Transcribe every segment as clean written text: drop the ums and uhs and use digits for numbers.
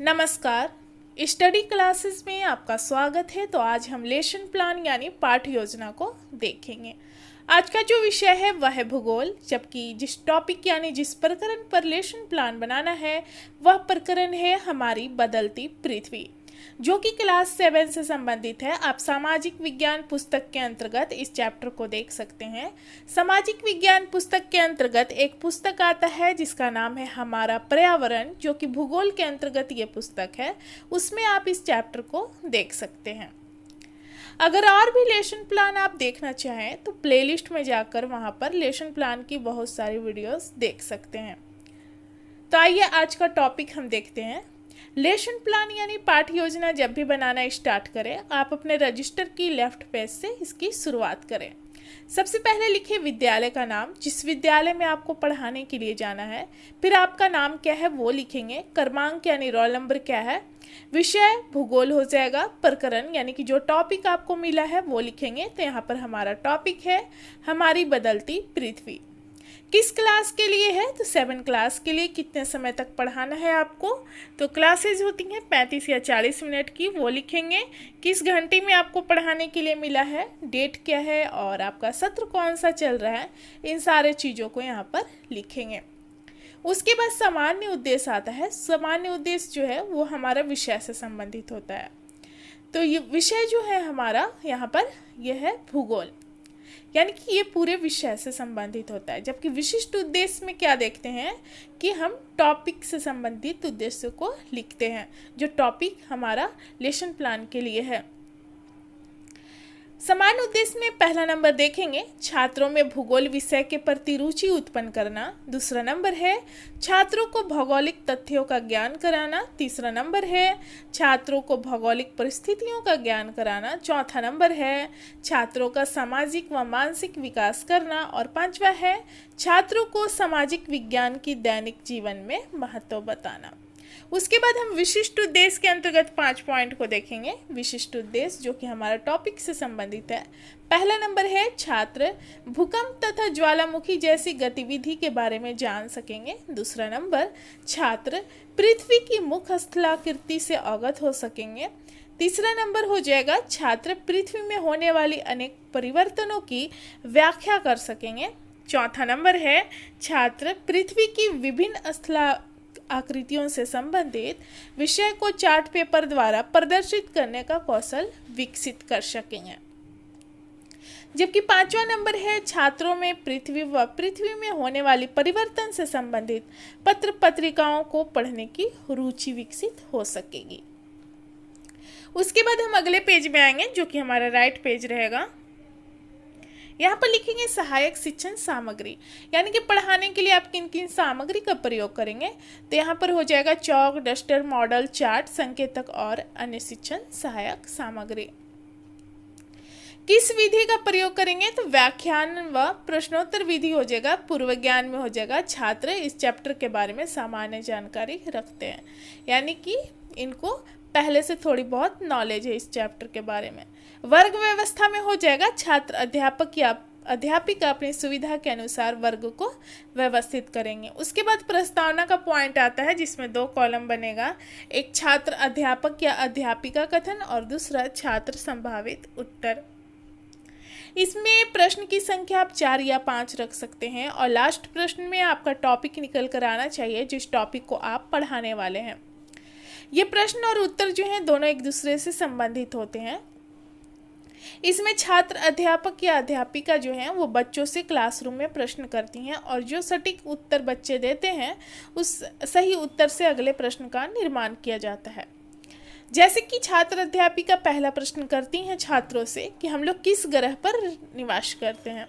नमस्कार। Study classes में आपका स्वागत है। तो आज हम लेसन प्लान यानी पाठ योजना को देखेंगे। आज का जो विषय है वह है भूगोल, जबकि जिस टॉपिक यानी जिस प्रकरण पर लेसन प्लान बनाना है वह प्रकरण है हमारी बदलती पृथ्वी, जो कि क्लास 7 से संबंधित है। आप सामाजिक विज्ञान पुस्तक के अंतर्गत इस चैप्टर को देख सकते हैं। सामाजिक विज्ञान पुस्तक के अंतर्गत एक पुस्तक आता है जिसका नाम है हमारा पर्यावरण, जो कि भूगोल के अंतर्गत ये पुस्तक है। उसमें आप इस चैप्टर को देख सकते हैं। अगर और भी लेसन प्लान आप देखना चाहें तो प्लेलिस्ट में जाकर वहां पर लेसन प्लान की बहुत सारी वीडियोस देख सकते हैं। तो आइए आज का टॉपिक हम देखते हैं। लेसन प्लान यानी पाठ योजना जब भी बनाना स्टार्ट करें, आप अपने रजिस्टर की लेफ्ट पेज से इसकी शुरुआत करें। सबसे पहले लिखिए विद्यालय का नाम, जिस विद्यालय में आपको पढ़ाने के लिए जाना है। फिर आपका नाम क्या है वो लिखेंगे। क्रमांक यानी रोल नंबर क्या है। विषय भूगोल हो जाएगा। प्रकरण यानी कि जो टॉपिक आपको मिला है वो लिखेंगे। तो यहाँ पर हमारा टॉपिक है हमारी बदलती पृथ्वी। किस क्लास के लिए है तो 7 क्लास के लिए। कितने समय तक पढ़ाना है आपको, तो क्लासेज होती हैं 35 या 40 मिनट की, वो लिखेंगे। किस घंटे में आपको पढ़ाने के लिए मिला है, डेट क्या है और आपका सत्र कौन सा चल रहा है, इन सारे चीज़ों को यहाँ पर लिखेंगे। उसके बाद सामान्य उद्देश्य आता है। सामान्य उद्देश्य जो है वो हमारा विषय से संबंधित होता है। तो ये विषय जो है हमारा यहाँ पर यह है भूगोल, यानी कि ये पूरे विषय से संबंधित होता है। जबकि विशिष्ट उद्देश्य में क्या देखते हैं कि हम टॉपिक से संबंधित उद्देश्य को लिखते हैं, जो टॉपिक हमारा लेसन प्लान के लिए है। समान उद्देश्य में पहला नंबर देखेंगे छात्रों में भूगोल विषय के प्रति रुचि उत्पन्न करना। दूसरा नंबर है छात्रों को भौगोलिक तथ्यों का ज्ञान कराना। तीसरा नंबर है छात्रों को भौगोलिक परिस्थितियों का ज्ञान कराना। चौथा नंबर है छात्रों का सामाजिक व मानसिक विकास करना। और पांचवा है छात्रों को सामाजिक विज्ञान की दैनिक जीवन में महत्व बताना। उसके बाद हम विशिष्ट उद्देश्य के अंतर्गत 5 पॉइंट को देखेंगे। विशिष्ट उद्देश्य जो कि हमारा टॉपिक से संबंधित है। पहला नंबर है छात्र भूकंप तथा ज्वालामुखी जैसी गतिविधि के बारे में जान सकेंगे। दूसरा नंबर छात्र पृथ्वी की मुख्य स्थलाकृति से अवगत हो सकेंगे। तीसरा नंबर हो जाएगा छात्र पृथ्वी में होने वाली अनेक परिवर्तनों की व्याख्या कर सकेंगे। चौथा नंबर है छात्र पृथ्वी की विभिन्न आकृतियों से संबंधित विषय को चार्ट पेपर द्वारा प्रदर्शित करने का कौशल विकसित कर सकेंगे। जबकि पांचवा नंबर है छात्रों में पृथ्वी व पृथ्वी में होने वाली परिवर्तन से संबंधित पत्र पत्रिकाओं को पढ़ने की रुचि विकसित हो सकेगी। उसके बाद हम अगले पेज में आएंगे, जो कि हमारा राइट पेज रहेगा। यहाँ पर लिखेंगे सहायक शिक्षण सामग्री, यानी कि पढ़ाने के लिए आप किन किन सामग्री का प्रयोग करेंगे। तो यहाँ पर हो जाएगा चौक, डस्टर, मॉडल, चार्ट, संकेतक और अन्य शिक्षण सहायक सामग्री। किस विधि का प्रयोग करेंगे तो व्याख्यान व प्रश्नोत्तर विधि हो जाएगा। पूर्व ज्ञान में हो जाएगा छात्र इस चैप्टर के बारे में सामान्य जानकारी रखते हैं, यानी कि इनको पहले से थोड़ी बहुत नॉलेज है इस चैप्टर के बारे में। वर्ग व्यवस्था में हो जाएगा छात्र अध्यापक या अध्यापिका अपनी सुविधा के अनुसार वर्ग को व्यवस्थित करेंगे। उसके बाद प्रस्तावना का पॉइंट आता है, जिसमें 2 कॉलम बनेगा। एक छात्र अध्यापक या अध्यापिका कथन और दूसरा छात्र संभावित उत्तर। इसमें प्रश्न की संख्या आप 4 या 5 रख सकते हैं और लास्ट प्रश्न में आपका टॉपिक निकल कर आना चाहिए, जिस टॉपिक को आप पढ़ाने वाले हैं। ये प्रश्न और उत्तर जो हैं दोनों एक दूसरे से संबंधित होते हैं। इसमें छात्र अध्यापक या अध्यापिका जो हैं वो बच्चों से क्लासरूम में प्रश्न करती हैं और जो सटीक उत्तर बच्चे देते हैं उस सही उत्तर से अगले प्रश्न का निर्माण किया जाता है। जैसे कि छात्र अध्यापिका पहला प्रश्न करती हैं छात्रों से कि हम लोग किस ग्रह पर निवास करते हैं,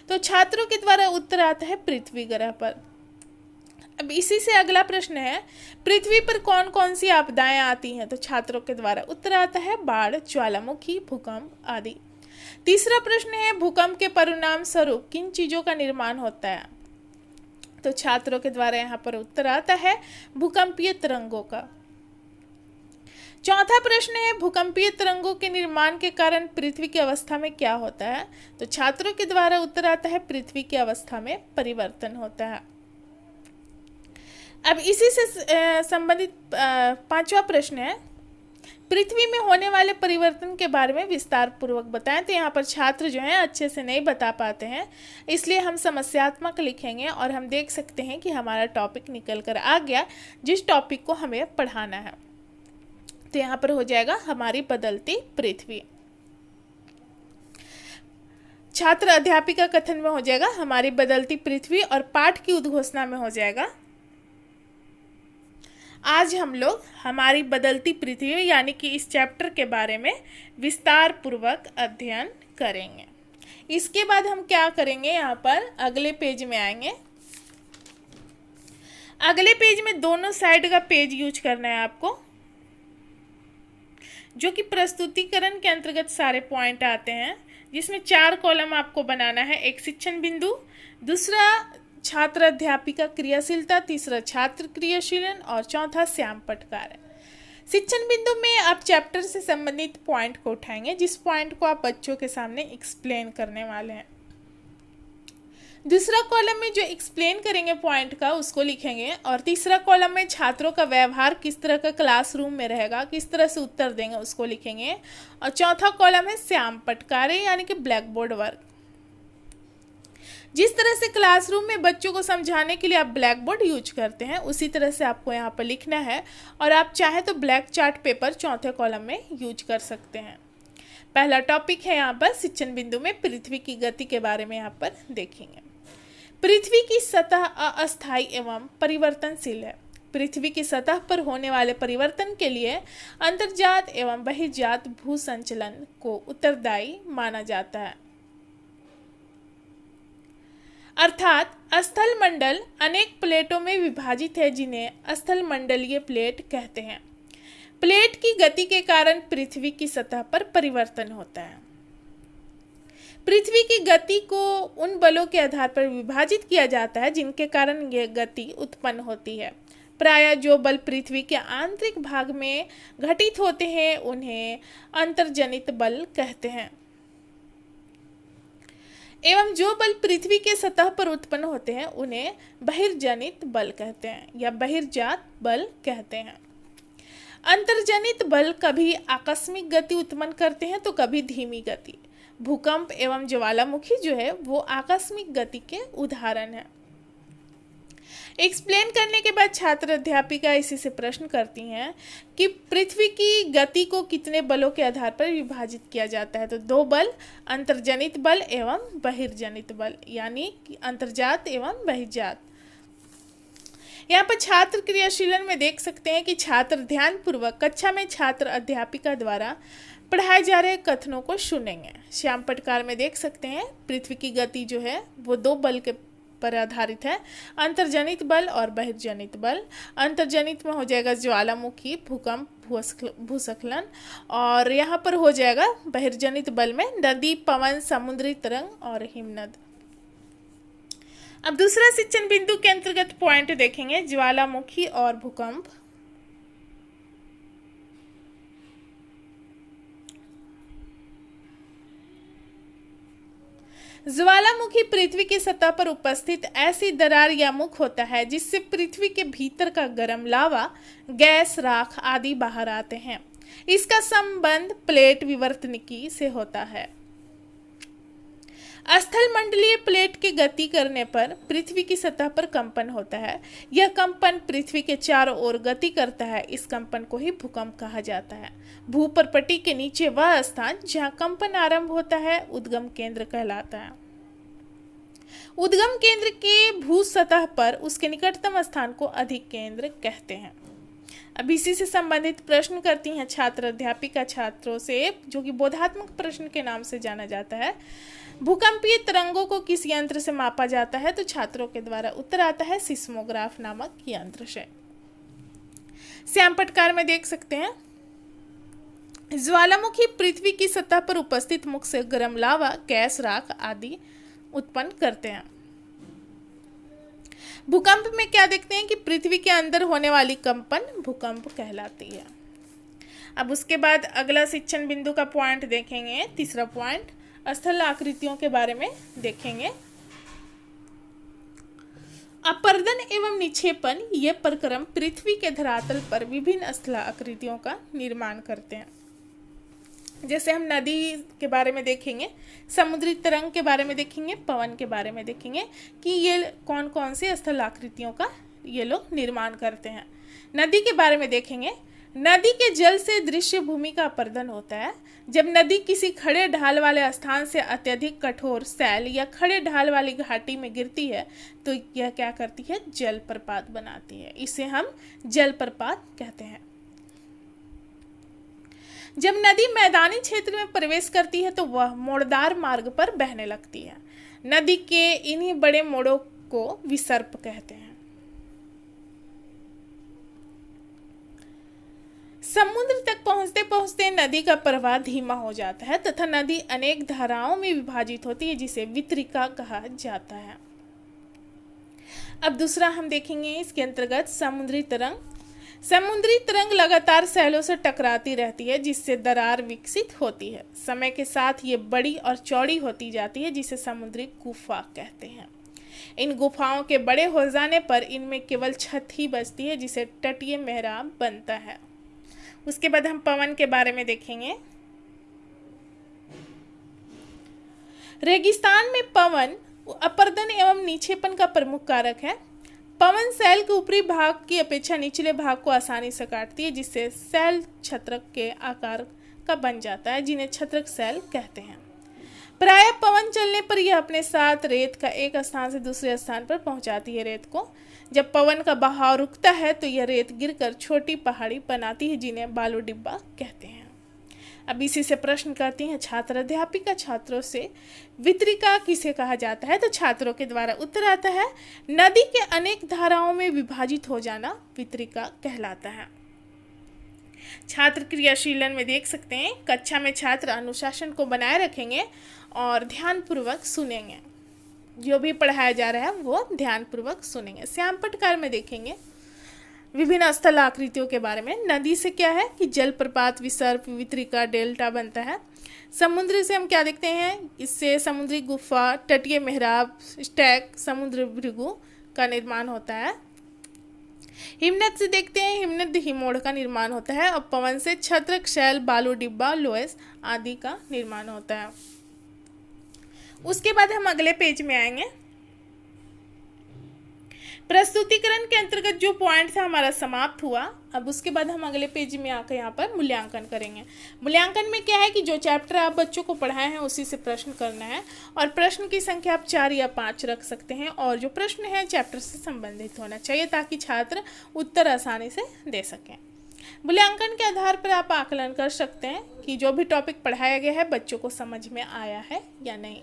तो छात्रों के द्वारा उत्तर आता है पृथ्वी ग्रह पर। अब इसी से अगला प्रश्न है पृथ्वी पर कौन कौन सी आपदाएं आती हैं, तो छात्रों के द्वारा उत्तर आता है बाढ़, ज्वालामुखी, भूकंप आदि। तीसरा प्रश्न है भूकंप के परिणाम स्वरूप किन चीजों का निर्माण होता है, तो छात्रों के द्वारा यहाँ पर उत्तर आता है भूकंपीय तरंगों का। चौथा प्रश्न है भूकंपीय तरंगों के निर्माण के कारण पृथ्वी की अवस्था में क्या होता है, तो छात्रों के द्वारा उत्तर आता है पृथ्वी की अवस्था में परिवर्तन होता है। अब इसी से संबंधित पांचवा प्रश्न है, पृथ्वी में होने वाले परिवर्तन के बारे में विस्तार पूर्वक बताएं। तो यहाँ पर छात्र जो हैं अच्छे से नहीं बता पाते हैं, इसलिए हम समस्यात्मक लिखेंगे और हम देख सकते हैं कि हमारा टॉपिक निकल कर आ गया जिस टॉपिक को हमें पढ़ाना है। तो यहाँ पर हो जाएगा हमारी बदलती पृथ्वी। छात्र अध्यापिका कथन में हो जाएगा हमारी बदलती पृथ्वी, और पाठ की उद्घोषणा में हो जाएगा आज हम लोग हमारी बदलती पृथ्वी यानी कि इस चैप्टर के बारे में विस्तार पूर्वक अध्ययन करेंगे। इसके बाद हम क्या करेंगे, यहाँ पर अगले पेज में आएंगे। अगले पेज में दोनों साइड का पेज यूज करना है आपको, जो कि प्रस्तुतिकरण के अंतर्गत सारे पॉइंट आते हैं, जिसमें 4 कॉलम आपको बनाना है। एक शिक्षण बिंदु, दूसरा छात्र अध्यापिका क्रियाशीलता, तीसरा छात्र क्रियाशीलन और चौथा श्याम पटकार है। शिक्षण बिंदु में आप चैप्टर से संबंधित पॉइंट को उठाएंगे, जिस पॉइंट को आप बच्चों के सामने एक्सप्लेन करने वाले हैं। दूसरा कॉलम में जो एक्सप्लेन करेंगे पॉइंट का उसको लिखेंगे, और तीसरा कॉलम में छात्रों का व्यवहार किस तरह का क्लासरूम में रहेगा, किस तरह से उत्तर देंगे उसको लिखेंगे, और चौथा कॉलम है श्याम पटकारे यानी कि ब्लैक बोर्ड वर्क। जिस तरह से क्लासरूम में बच्चों को समझाने के लिए आप ब्लैक बोर्ड यूज करते हैं, उसी तरह से आपको यहाँ पर लिखना है, और आप चाहे तो ब्लैक चार्ट पेपर चौथे कॉलम में यूज कर सकते हैं। पहला टॉपिक है यहाँ पर शिक्षण बिंदु में पृथ्वी की गति के बारे में यहाँ पर देखेंगे। पृथ्वी की सतह अस्थायी एवं परिवर्तनशील है। पृथ्वी की सतह पर होने वाले परिवर्तन के लिए अंतर्जात एवं बहिर्जात भू संचलन को उत्तरदायी माना जाता है। अर्थात स्थल मंडल अनेक प्लेटों में विभाजित है, जिन्हें स्थल मंडलीय प्लेट कहते हैं। प्लेट की गति के कारण पृथ्वी की सतह पर परिवर्तन होता है। पृथ्वी की गति को उन बलों के आधार पर विभाजित किया जाता है जिनके कारण यह गति उत्पन्न होती है। प्रायः जो बल पृथ्वी के आंतरिक भाग में घटित होते हैं उन्हें अंतर्जनित बल कहते हैं, एवं जो बल पृथ्वी के सतह पर उत्पन्न होते हैं उन्हें बहिर्जनित बल कहते हैं या बहिर्जात बल कहते हैं। अंतर्जनित बल कभी आकस्मिक गति उत्पन्न करते हैं तो कभी धीमी गति। भूकंप एवं ज्वालामुखी जो है वो आकस्मिक गति के उदाहरण है। एक्सप्लेन करने के बाद छात्र अध्यापिका इसी से प्रश्न करती हैं कि पृथ्वी की गति को कितने बलों के आधार पर विभाजित किया जाता है। तो 2 बल, अंतर्जनित बल एवं बहिर्जनित बल, यानी कि अंतर्जात एवं बहिर्जात। यहाँ पर छात्र क्रियाशीलन में देख सकते हैं कि छात्र ध्यानपूर्वक कक्षा में छात्र अध्यापिका द्वारा पढ़ाए जा रहे कथनों को सुनेंगे। श्याम पटकार में देख सकते हैं पृथ्वी की गति जो है वो 2 बल के पर आधारित है, अंतर्जनित बल और बहिर्जनित बल। अंतर्जनित में हो जाएगा ज्वालामुखी, भूकंप, भूस्खलन, और यहाँ पर हो जाएगा बहिर्जनित बल में नदी, पवन, समुद्री तरंग और हिमनद। अब दूसरा शिक्षण बिंदु के अंतर्गत पॉइंट देखेंगे, ज्वालामुखी और भूकंप। ज्वालामुखी पृथ्वी की सतह पर उपस्थित ऐसी दरार या मुख होता है जिससे पृथ्वी के भीतर का गर्म लावा, गैस, राख आदि बाहर आते हैं। इसका संबंध प्लेट विवर्तनिकी से होता है। स्थल मंडलीय प्लेट की गति करने पर पृथ्वी की सतह पर कंपन होता है। यह कंपन पृथ्वी के चारों ओर गति करता है। इस कंपन को ही भूकंप कहा जाता है। भूपरपटी के नीचे वह स्थान जहां कंपन आरंभ होता है उद्गम केंद्र कहलाता है। उद्गम केंद्र के भू सतह पर उसके निकटतम स्थान को अधिक केंद्र कहते हैं। अब इसी से संबंधित प्रश्न करती हैं छात्र अध्यापिका छात्रों से, जो कि बोधात्मक प्रश्न के नाम से जाना जाता है। भूकंपीय तरंगों को किस यंत्र से मापा जाता है? तो छात्रों के द्वारा उत्तर आता है सिस्मोग्राफ नामक यंत्र से। श्याम पटकार में देख सकते हैं ज्वालामुखी पृथ्वी की सतह पर उपस्थित मुख से गर्म लावा, गैस, राख आदि उत्पन्न करते हैं। भूकंप में क्या देखते हैं कि पृथ्वी के अंदर होने वाली कंपन भूकंप कहलाती है। अब उसके बाद अगला शिक्षण बिंदु का पॉइंट देखेंगे, तीसरा पॉइंट स्थल आकृतियों के बारे में देखेंगे। अपर्दन एवं निक्षेपण ये प्रक्रम पृथ्वी के धरातल पर विभिन्न स्थलाकृतियों का निर्माण करते हैं। जैसे हम नदी के बारे में देखेंगे, समुद्री तरंग के बारे में देखेंगे, पवन के बारे में देखेंगे कि ये कौन कौन से स्थलाकृतियों का ये लोग निर्माण करते हैं। नदी के बारे में देखेंगे, नदी के जल से दृश्य भूमि का अपर्दन होता है। जब नदी किसी खड़े ढाल वाले स्थान से अत्यधिक कठोर सैल या खड़े ढाल वाली घाटी में गिरती है तो यह क्या करती है, जलप्रपात बनाती है। इसे हम जलप्रपात कहते हैं। जब नदी मैदानी क्षेत्र में प्रवेश करती है तो वह मोड़दार मार्ग पर बहने लगती है। नदी के इन्हीं बड़े मोड़ों को विसर्प कहते हैं। समुद्र तक पहुंचते पहुंचते नदी का प्रवाह धीमा हो जाता है तथा नदी अनेक धाराओं में विभाजित होती है, जिसे वितरिका कहा जाता है। अब दूसरा हम देखेंगे इसके अंतर्गत समुद्री तरंग। समुद्री तरंग लगातार सैलों से टकराती रहती है, जिससे दरार विकसित होती है। समय के साथ ये बड़ी और चौड़ी होती जाती है, जिसे समुद्री गुफा कहते हैं। इन गुफाओं के बड़े हो जाने पर इनमें केवल छत ही बचती है, जिसे तटीय मेहराब बनता है। उसके बाद हम पवन के बारे में देखेंगे। रेगिस्तान में पवन अपर्दन एवं निक्षेपण का प्रमुख कारक है। पवन सैल के ऊपरी भाग की अपेक्षा निचले भाग को आसानी से काटती है, जिससे सैल छत्रक के आकार का बन जाता है, जिन्हें छत्रक सैल कहते हैं। प्रायः पवन चलने पर यह अपने साथ रेत का एक स्थान से दूसरे स्थान पर पहुंचाती है। रेत को जब पवन का बहाव रुकता है तो यह रेत गिरकर छोटी पहाड़ी बनाती है, जिन्हें बालू डिब्बा कहते हैं। अब इसी से प्रश्न करती हैं छात्र अध्यापिका छात्रों से, वितरिका किसे कहा जाता है? तो छात्रों के द्वारा उत्तर आता है, नदी के अनेक धाराओं में विभाजित हो जाना वितरिका कहलाता है। छात्र क्रियाशीलन में देख सकते हैं, कक्षा में छात्र अनुशासन को बनाए रखेंगे और ध्यानपूर्वक सुनेंगे। जो भी पढ़ाया जा रहा है वो ध्यानपूर्वक सुनेंगे। श्याम पटकार में देखेंगे विभिन्न स्थल आकृतियों के बारे में। नदी से क्या है कि जलप्रपात, विसर्प, वितरिका, डेल्टा बनता है। समुद्र से हम क्या देखते हैं, इससे समुद्री गुफा, तटीय मेहराब, स्टैक, समुद्र भृगु का निर्माण होता है। हिमनद से देखते हैं, हिमनद हिमोड़ का निर्माण होता है। और पवन से छत्रक शैल, बालू डिब्बा, लोएस आदि का निर्माण होता है। उसके बाद हम अगले पेज में आएंगे। प्रस्तुतिकरण के अंतर्गत जो पॉइंट था हमारा समाप्त हुआ। अब उसके बाद हम अगले पेज में आकर यहाँ पर मूल्यांकन करेंगे। मूल्यांकन में क्या है कि जो चैप्टर आप बच्चों को पढ़ाए हैं उसी से प्रश्न करना है, और प्रश्न की संख्या आप 4 या 5 रख सकते हैं, और जो प्रश्न है चैप्टर से संबंधित होना चाहिए ताकि छात्र उत्तर आसानी से दे सकें। मूल्यांकन के आधार पर आप आकलन कर सकते हैं कि जो भी टॉपिक पढ़ाया गया है बच्चों को समझ में आया है या नहीं।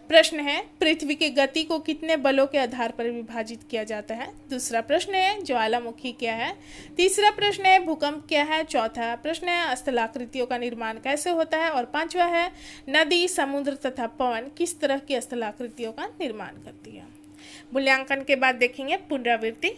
प्रश्न है, पृथ्वी की गति को कितने बलों के आधार पर विभाजित किया जाता है? दूसरा प्रश्न है, ज्वालामुखी क्या है? तीसरा प्रश्न है, भूकंप क्या है? चौथा प्रश्न है, स्थलाकृतियों का निर्माण कैसे होता है? और पांचवा है, नदी, समुद्र तथा पवन किस तरह की स्थलाकृतियों का निर्माण करती है? मूल्यांकन के बाद देखेंगे पुनरावृत्ति।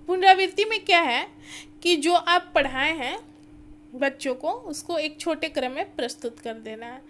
पुनरावृत्ति में क्या है कि जो आप पढ़ाए हैं बच्चों को उसको एक छोटे क्रम में प्रस्तुत कर देना है।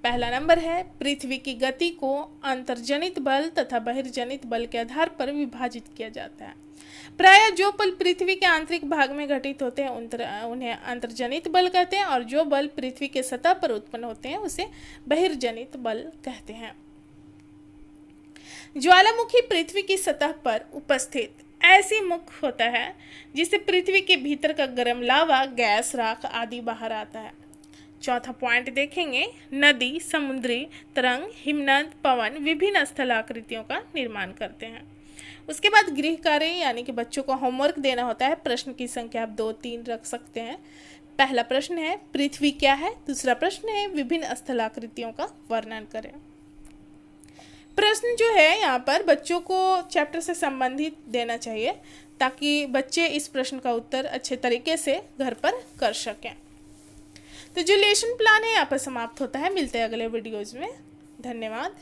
पहला नंबर है, पृथ्वी की गति को अंतर्जनित बल तथा बहिर्जनित बल के आधार पर विभाजित किया जाता है। प्रायः जो बल पृथ्वी के आंतरिक भाग में घटित होते हैं उन्हें अंतर्जनित बल कहते हैं, और जो बल पृथ्वी के सतह पर उत्पन्न होते हैं उसे बहिर्जनित बल कहते हैं। ज्वालामुखी पृथ्वी की सतह पर उपस्थित ऐसी मुख होता है जिससे पृथ्वी के भीतर का गर्म लावा, गैस, राख आदि बाहर आता है। चौथा पॉइंट देखेंगे, नदी, समुद्री तरंग, हिमनद, पवन विभिन्न स्थलाकृतियों का निर्माण करते हैं। उसके बाद गृह कार्य यानी कि बच्चों को होमवर्क देना होता है। प्रश्न की संख्या आप 2-3 रख सकते हैं। पहला प्रश्न है, पृथ्वी क्या है? दूसरा प्रश्न है, विभिन्न स्थलाकृतियों का वर्णन करें। प्रश्न जो है यहाँ पर बच्चों को चैप्टर से संबंधित देना चाहिए ताकि बच्चे इस प्रश्न का उत्तर अच्छे तरीके से घर पर कर सकें। तो जो लेसन प्लान है यहाँ पर समाप्त होता है। मिलते हैं अगले वीडियोज़ में। धन्यवाद।